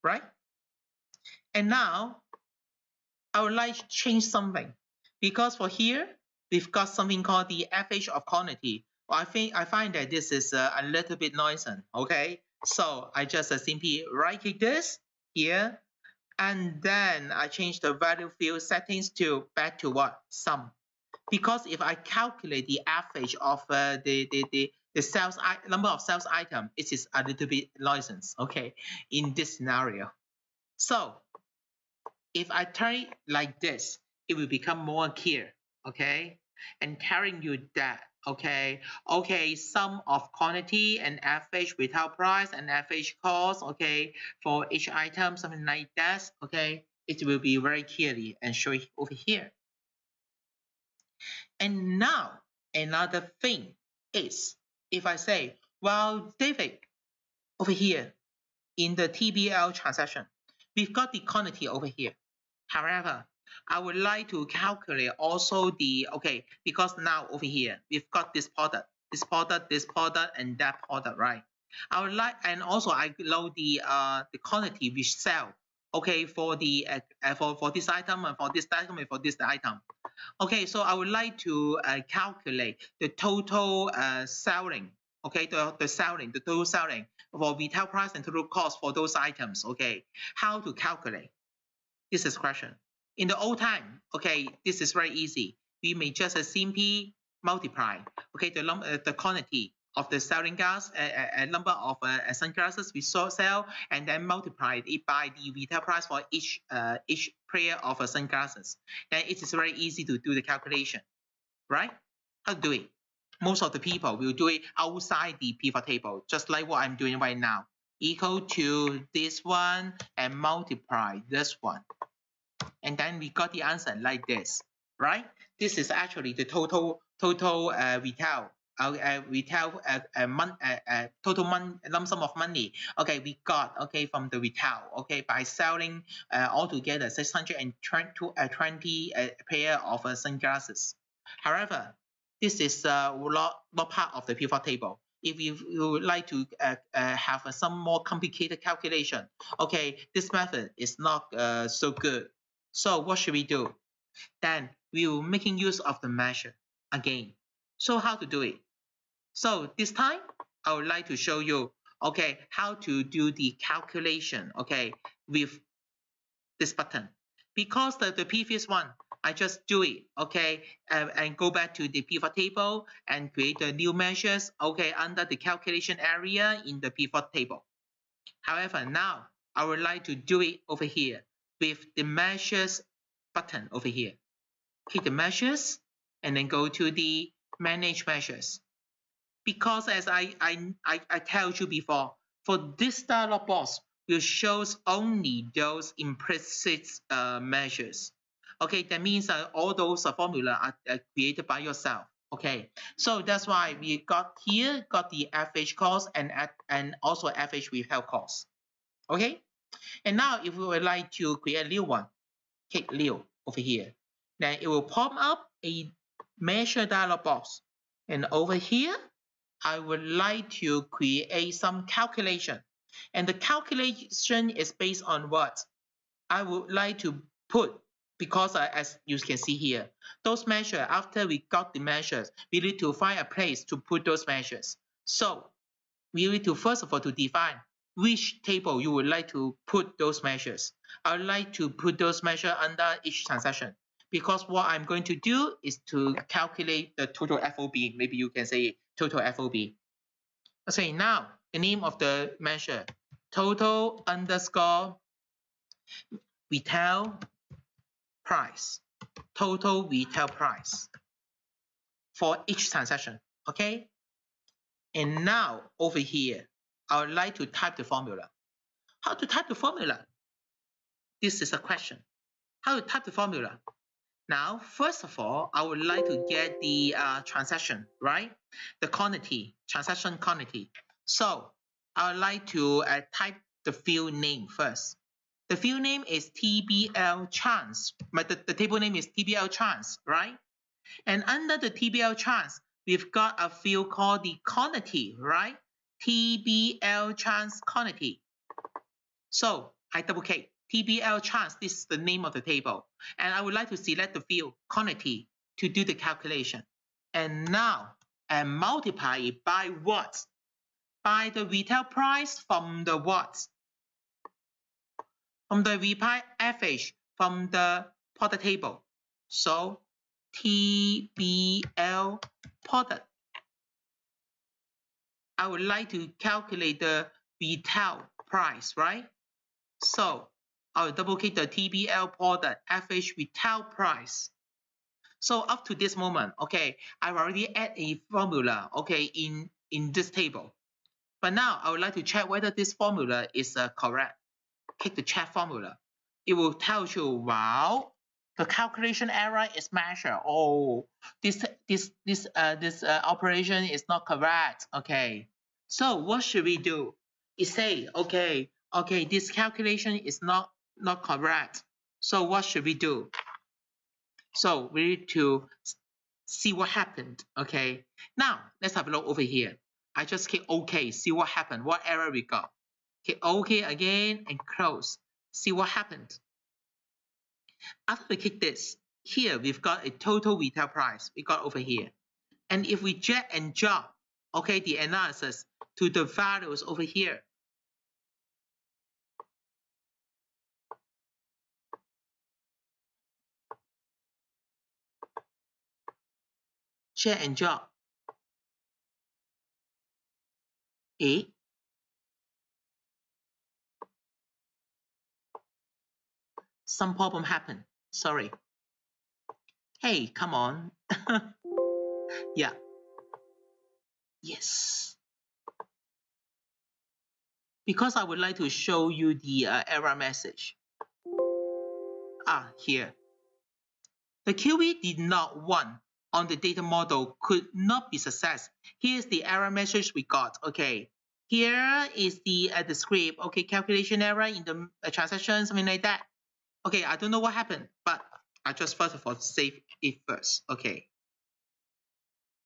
right? And now I would like to change something because for here we've got something called the FH of quantity. Well, I find that this is a little bit noisy. Okay, so I just simply right click this here, and then I change the value field settings to back to what sum. Because if I calculate the average of the sales number of sales item, it is a little bit noisy. Okay, in this scenario. So if I turn it like this, it will become more clear, okay? And telling you that, okay, sum of quantity and average retail price and average cost, okay, for each item, something like that, okay, it will be very clearly and show it over here. And now another thing is, if I say, well, David, over here in the TBL transaction, we've got the quantity over here. However, I would like to calculate also the, okay, because now over here, we've got this product, and that product, right? I would like, and also I know the quantity we sell, okay, for the for this item and for this item and for this item. Okay, so I would like to calculate the total selling, okay, the total selling for retail price and total cost for those items, okay. How to calculate? This is question. In the old time, okay, this is very easy. We may just simply multiply, okay, the quantity of the selling gas, number of sunglasses we sell, and then multiply it by the retail price for each pair of sunglasses. Then it is very easy to do the calculation, right? How to do it? Most of the people will do it outside the pivot table, just like what I'm doing right now. Equal to this one and multiply this one. And then we got the answer like this, right? This is actually the total retail total lump sum of money. Okay, we got, okay, from the retail, okay, by selling altogether 620 pair of sunglasses. However, this is not part of the pivot table. If you would like to have some more complicated calculation, okay, this method is not so good. So what should we do? Then we will making use of the measure again. So how to do it? So this time I would like to show you, okay, how to do the calculation, okay, with this button. Because the previous one, I just do it, okay, and go back to the pivot table and create the new measures, okay, under the calculation area in the pivot table. However, now I would like to do it over here with the measures button over here. Click the measures and then go to the manage measures. Because as I told you before, for this dialog box will shows only those implicit measures. Okay, that means all those formula are created by yourself. Okay, so that's why we got here, got the FH cost and also FH withheld cost. Okay, and now if we would like to create a new one, click new over here. Then it will pop up a measure dialog box. And over here, I would like to create some calculation. And the calculation is based on what? I would like to put, because as you can see here, those measures, after we got the measures, we need to find a place to put those measures. So we need to first of all to define which table you would like to put those measures. I would like to put those measures under each transaction, because what I'm going to do is to calculate the total FOB. Maybe you can say total FOB. Okay, now the name of the measure, total underscore retail price, total retail price for each transaction, okay? And now over here, I would like to type the formula. How to type the formula? This is a question. How to type the formula? Now, first of all, I would like to get the transaction, right? The quantity, transaction quantity. So I would like to type the field name first. The field name is TBL chance, but the table name is TBL chance, right? And under the TBL chance, we've got a field called the quantity, right? TBL chance quantity. So I double click TBL chance. This is the name of the table. And I would like to select the field quantity to do the calculation. And now, and multiply it by what? By the retail price from the what? From the retail average from the product table. So TBL product. I would like to calculate the retail price, right? So I'll double click the TBL product average retail price. So up to this moment, okay, I've already added a formula, okay, in this table. But now I would like to check whether this formula is correct. Click the check formula. It will tell you, wow, the calculation error is measured. Oh, this operation is not correct. Okay. So what should we do? It say, okay, this calculation is not correct. So what should we do? So we need to see what happened. Okay. Now let's have a look over here. I just click OK, see what happened, what error we got. Click OK again and close. See what happened. After we click this, here we've got a total retail price we got over here. And if we drag and drop, okay, the analysis to the values over here, drag and drop, some problem happened. Sorry. Hey, come on. Yeah. Yes. Because I would like to show you the error message. Here. The QE did not run on the data model could not be success. Here's the error message we got. Okay. Here is the script. Okay, calculation error in the transaction, something like that. Okay, I don't know what happened, but I just first of all save it first. Okay.